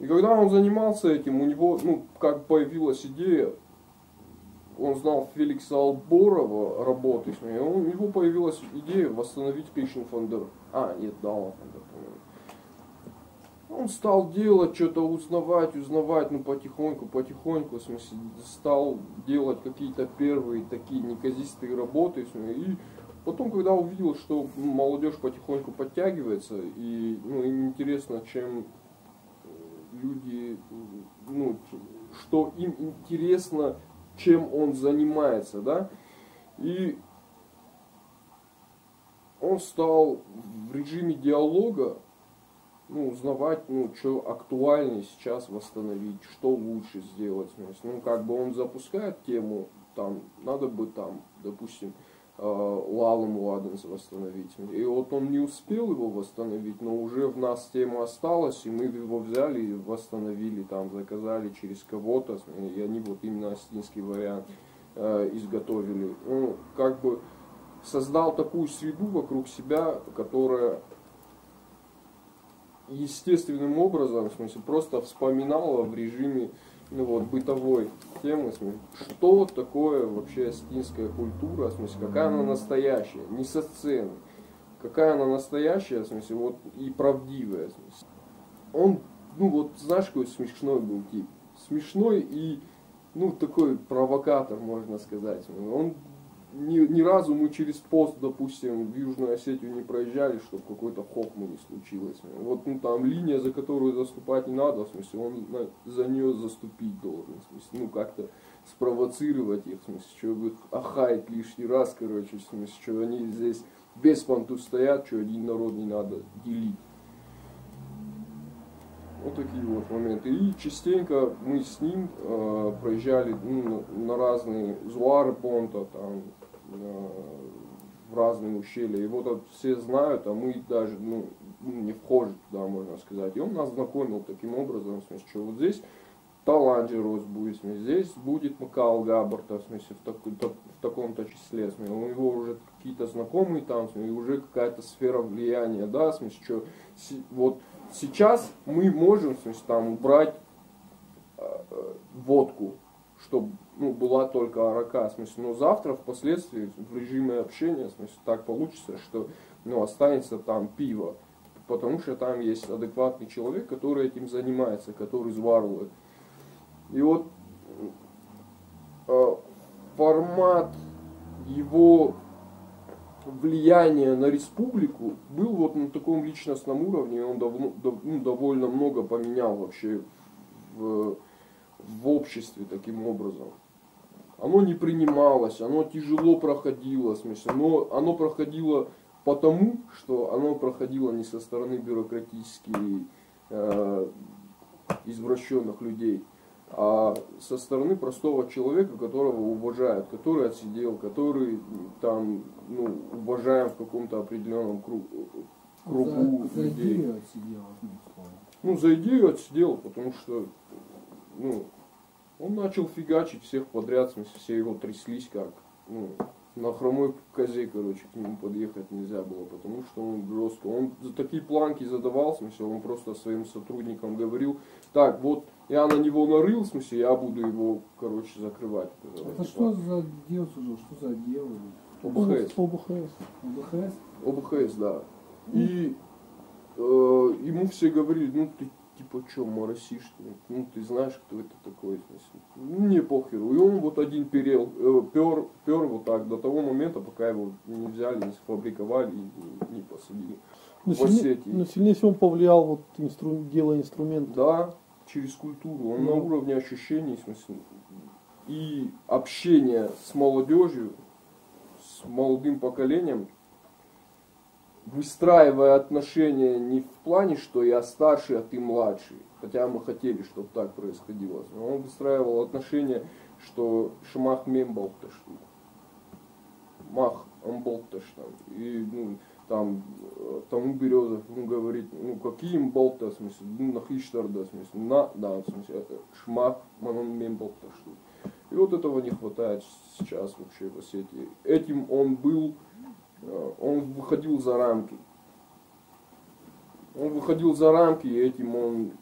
И когда он занимался этим, у него, ну, как появилась идея, он знал Феликса Алборова, работы с ним, и у него появилась идея восстановить Кишинфондер. Нет, Даллафондер, по-моему. Он стал делать, что-то узнавать, ну потихоньку, в смысле, стал делать какие-то первые такие неказистые работы. И потом, когда увидел, что молодежь потихоньку подтягивается, и ну, им интересно, чем люди, ну, что им интересно, чем он занимается, да, и он стал в режиме диалога, ну, узнавать, ну, что актуально сейчас восстановить, что лучше сделать. Ну, как бы он запускает тему, там, надо бы там, допустим, Лалом Ладенс восстановить. И вот он не успел его восстановить, но уже в нас тема осталась, и мы его взяли и восстановили, там, заказали через кого-то, и они вот именно астинский вариант изготовили. Ну, как бы создал такую среду вокруг себя, которая естественным образом, в смысле, просто вспоминала в режиме, ну, вот, бытовой темы, в смысле, что такое вообще астинская культура, в смысле, какая она настоящая, не со сцены, какая она настоящая, в смысле, вот, и правдивая, в смысле. Он, ну, вот, знаешь, какой смешной был тип, смешной и, ну, такой провокатор, можно сказать. Он ни разу мы через пост, допустим, в Южную Осетию не проезжали, чтобы какой-то хохмы не случилось. Вот, ну, там линия, за которую заступать не надо, в смысле, он за нее заступить должен, в смысле, ну, как-то спровоцировать их, в смысле, чтобы их охаять лишний раз, короче, в смысле, что они здесь без понту стоят, что один народ не надо делить. Вот такие вот моменты. И частенько мы с ним проезжали, ну, на разные Зуары Понта, там, в разные ущелья. И вот все знают, а мы даже, ну, не вхожи туда, можно сказать. И он нас знакомил таким образом, в смысле, что вот здесь Таланджерос будет, в смысле, здесь будет Макал Габарта, в смысле, в таком-то числе. В смысле, у него уже какие-то знакомые там, в смысле, уже какая-то сфера влияния, да, в смысле, что вот сейчас мы можем, в смысле, там убрать водку, чтобы, ну, была только арака, в смысле, но завтра, впоследствии, в режиме общения, в смысле, так получится, что, ну, останется там пиво, потому что там есть адекватный человек, который этим занимается, который зварует. И вот формат его влияния на республику был вот на таком личностном уровне, и он довольно много поменял вообще в обществе таким образом. Оно не принималось, оно тяжело проходило, в смысле, но оно проходило потому, что оно проходило не со стороны бюрократически извращенных людей, а со стороны простого человека, которого уважают, который отсидел, который там, ну, уважаем в каком-то определенном кругу за людей. идею отсидел, Ну, за идею отсидел, потому что, ну, он начал фигачить всех подряд, в смысле, все его тряслись как, ну, на хромой козе, короче, к нему подъехать нельзя было, потому что он жестко. Он за такие планки задавал, в смысле, он просто своим сотрудникам говорил, так, вот я на него нарыл, в смысле, я буду его, короче, закрывать. Это что за дел служил? Что за дело? ОБХС. ОБХС? ОБХС, да. И ему все говорили, ну ты типа что, моросишь, ну ты знаешь, кто это такой, в смысле. Ну, не похеру. И он вот один пер вот так до того момента, пока его не взяли, не сфабриковали и не посадили. Но сильнее всего он повлиял вот дело инструмента. Да, через культуру. Он на уровне ощущений, в смысле, и общения с молодежью, с молодым поколением, выстраивая отношения не в плане, что я старший, а ты младший, хотя мы хотели, чтобы так происходило, но он выстраивал отношения, что шмах мембалташ, мах амболташ, и, ну, там тому Березов, ну, говорит, ну, какие имболта, в смысле, ну, на хиштарда, в смысле, да, в смысле, шмах манон мембалташ. И вот этого не хватает сейчас вообще в Осетии. Этим он был, он выходил за рамки. Он выходил за рамки, и этим он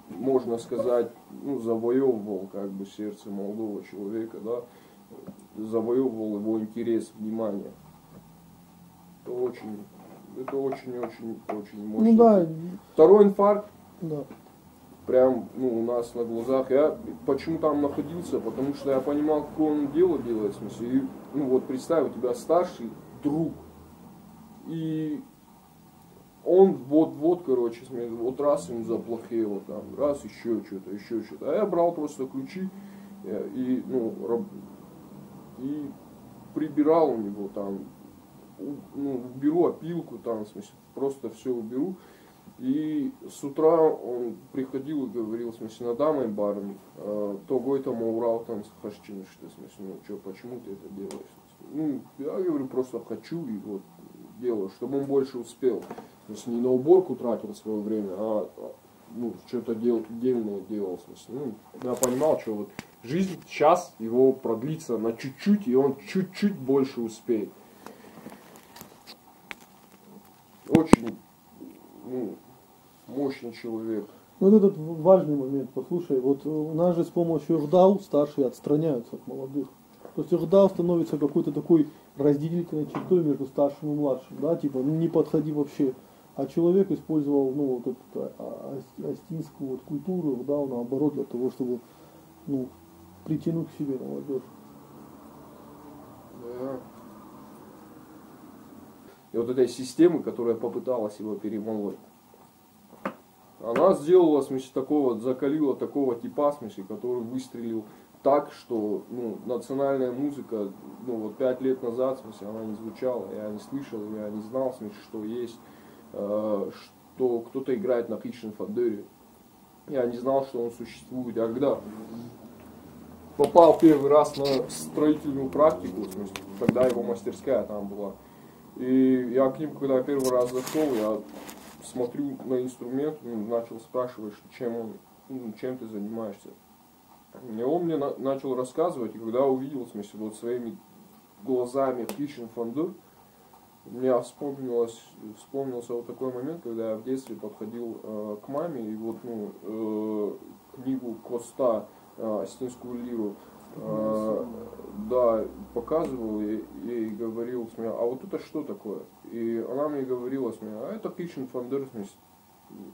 можно сказать, ну, завоевывал как бы сердце молодого человека, да, завоевывал его интерес, внимание. Это очень мощно. Ну да. Второй инфаркт, Да. прям, ну, у нас на глазах. Я почему там находился, потому что я понимал, какое он дело делает, в смысле. И, ну вот представь, у тебя старший друг, и он вот, короче, смотри, вот раз ему заплохело, там, раз еще что-то. А я брал просто ключи и, ну, и прибирал у него там, ну, уберу опилку там, в смысле, просто все уберу. И с утра он приходил и говорил, в смысле, надамай барами, того Маурал там хашчин, что, в смысле, ну, что, почему ты это делаешь? Ну, я говорю, просто хочу и вот делаю, чтобы он больше успел. То есть не на уборку тратил свое время, а ну, что-то дельное делал. В смысле. Ну, я понимал, что вот жизнь сейчас его продлится на чуть-чуть, и он чуть-чуть больше успеет. Очень, ну, мощный человек. Вот этот важный момент, послушай, вот у нас же с помощью РДАУ старшие отстраняются от молодых. То есть РДАУ становится какой-то такой разделительной чертой между старшим и младшим, да, типа, ну не подходи вообще. А человек использовал, ну, вот эту астинскую вот культуру, РДАУ, наоборот, для того, чтобы, ну, притянуть к себе молодежь. Да. И вот этой системы, которая попыталась его перемолоть, она сделала, в смысле, такого, закалила такого типа, в смысле, который выстрелил так, что, ну, национальная музыка, ну, вот 5 лет назад, в смысле, она не звучала, я не слышал, я не знал, в смысле, что есть, что кто-то играет на Kitchen Fanderi. Я не знал, что он существует. Я когда попал первый раз на строительную практику, в смысле, тогда его мастерская там была, и я к ним, когда первый раз зашел, я смотрю на инструмент, начал спрашивать, чем ты занимаешься. И он мне начал рассказывать, и когда увидел, в смысле, вот своими глазами Kitchen Fanderi, у меня вспомнился вот такой момент, когда я в детстве подходил к маме, и вот, ну, книгу Коста, Астинскую лиру, да, показывал и говорил, смотря, а вот это что такое? И она мне говорила, смотря, а это Kitchen Fanderi.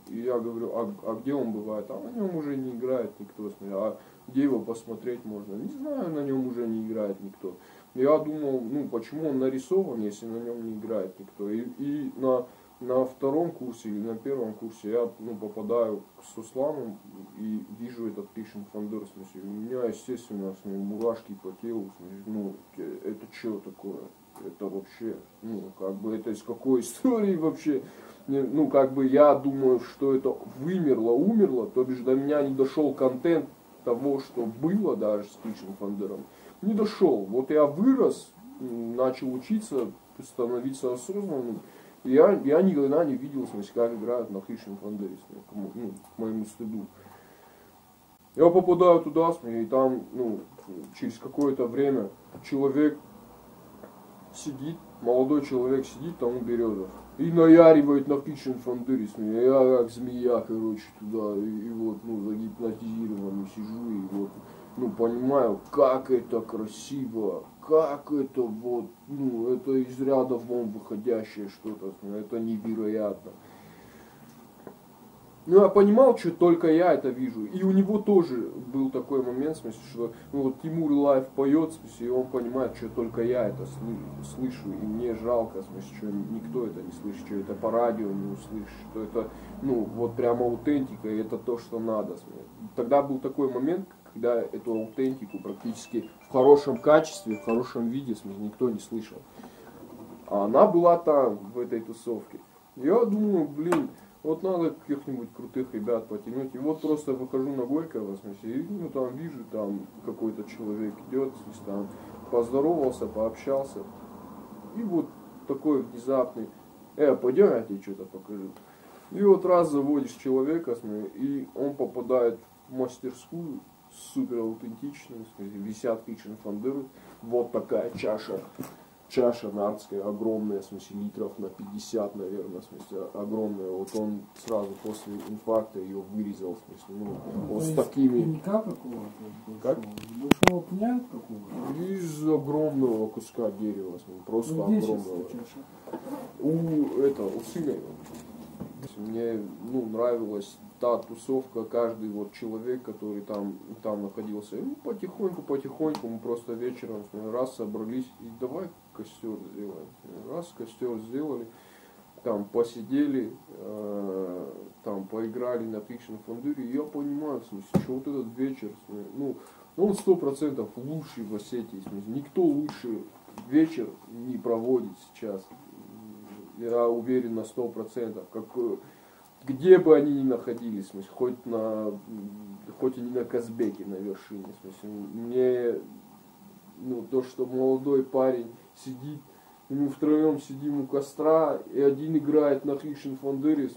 И я говорю, а где он бывает? А на нем уже не играет никто, смотря, а где его посмотреть можно? Не знаю, на нем уже не играет никто. Я думал, ну, почему он нарисован, если на нем не играет никто. И на втором курсе или на первом курсе я, ну, попадаю с Русланом и вижу этот Kitchen Fanderi. У меня, естественно, с ним мурашки по телу. Ну, это что такое? Это вообще, ну, как бы, это из какой истории вообще? Ну, как бы, я думаю, что это умерло, то бишь до меня не дошел контент того, что было даже с Kitchen Fanderi. Не дошел. Вот я вырос, начал учиться, становиться осознанным. И я никогда не видел, в смысле, как играют на Kitchen Fanderi, ну, к моему стыду. Я попадаю туда, и там, ну, через какое-то время человек сидит, молодой человек сидит там у березов и наяривает на Kitchen Fanderi. Я как змея, короче, туда, и вот, ну, загипнотизированный сижу, и вот, ну, понимаю, как это красиво, как это вот, ну, это из ряда вон выходящее что-то, это невероятно. Ну, я понимал, что только я это вижу. И у него тоже был такой момент, в смысле, что, ну, вот Тимур Илаев поет, в смысле, и он понимает, что только я это слышу, и мне жалко, в смысле, что никто это не слышит, что это по радио не услышишь, что это, ну, вот прямо аутентика, и это то, что надо. Тогда был такой момент, когда эту аутентику практически в хорошем качестве, в хорошем виде, в смысле, никто не слышал. А она была там, в этой тусовке. Я думаю, блин, вот надо каких-нибудь крутых ребят потянуть. И вот просто выхожу на Горького, в смысле, и, ну, там вижу, там какой-то человек идет, в смысле, там поздоровался, пообщался. И вот такой внезапный, пойдем, я тебе что-то покажу. И вот раз заводишь человека, смотри, и он попадает в мастерскую, супер аутентичную, висят Kitchen Fanderi, вот такая чаша чаша нардская огромная, в смысле литров на 50, наверное, в смысле огромная. Вот он сразу после инфаркта ее вырезал, в смысле, ну, вот с такими... Пенька какого-то? Как? Большого пня какого-то? Из огромного куска дерева, в смысле, просто Ну, где сейчас огромного. эта чаша? У сына его. Мне, ну, нравилась та тусовка, каждый вот человек, который там находился. И ну, потихоньку мы просто вечером раз собрались и давай костер сделаем. Раз костер сделали, там посидели, там поиграли на Fiction Foundry. И я понимаю, в смысле, что вот этот вечер, ну, он 100% лучший в Осетии. В смысле, никто лучше вечер не проводит сейчас. Я уверен на 100%. Где бы они ни находились, в смысле, хоть и не на Казбеке, на вершине. В смысле, мне, ну, то, что молодой парень сидит, и мы втроем сидим у костра, и один играет на Fiction Foundry,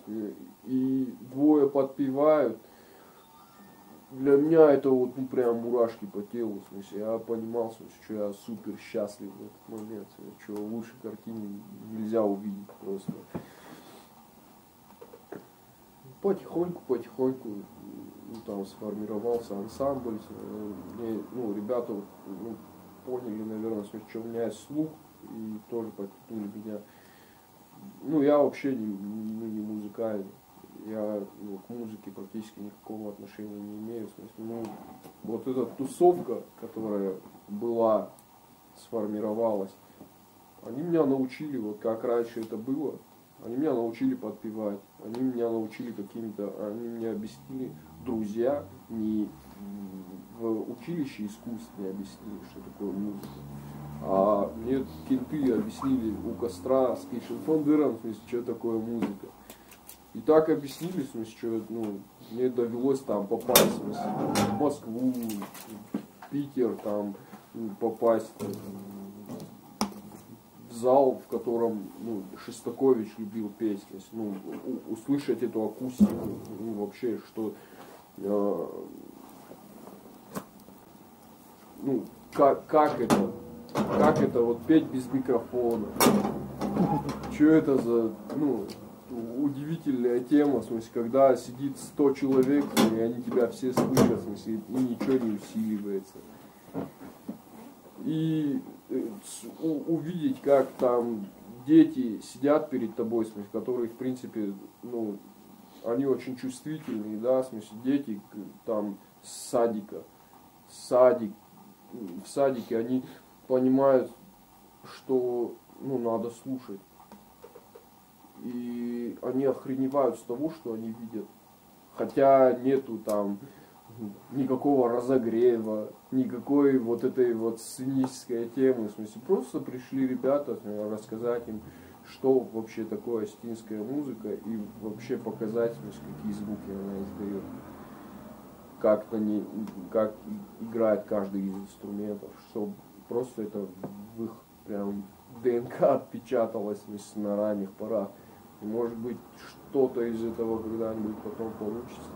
и двое подпевают. Для меня это вот, ну, прям мурашки по телу, в смысле, я понимал, в смысле, что я супер счастлив в этот момент, в смысле, что лучше картины нельзя увидеть просто. Потихоньку ну, там сформировался ансамбль, мне, ну, ребята ну, поняли, наверное, в смысле, что у меня есть слух, и тоже подтянули меня. Ну, я вообще не музыкальный. Я к музыке практически никакого отношения не имею. В смысле, ну, вот эта тусовка, которая была, сформировалась, они меня научили, вот как раньше это было, они меня научили подпевать, они меня научили они мне объяснили, друзья, не в училище искусств не объяснили, что такое музыка. А мне кенты объяснили у костра с Кейшенфондером, в смысле, что такое музыка. И так объяснили, в смысле, что ну, мне довелось там попасть в, смысле, в Москву, в Питер, там попасть в зал, в котором ну, Шостакович любил петь, то есть, ну, услышать эту акустику, ну, вообще, что ну, как это вот петь без микрофона, что это за, ну, удивительная тема, в смысле, когда сидит 100 человек, и они тебя все слышат, в смысле, и ничего не усиливается. И увидеть, как там дети сидят перед тобой, в смысле, которые, в принципе, ну, они очень чувствительные, да, в смысле, дети там с садика, в садике они понимают, что, ну, надо слушать. И они охреневают с того, что они видят. Хотя нету там никакого разогрева, никакой вот этой вот сценической темы. В смысле, просто пришли ребята рассказать им, что вообще такое осетинская музыка, и вообще показать, в смысле, какие звуки она издает. Как играет каждый из инструментов, чтобы просто это в их прям ДНК отпечаталось, в смысле, на ранних порах. И может быть что-то из этого когда-нибудь потом получится.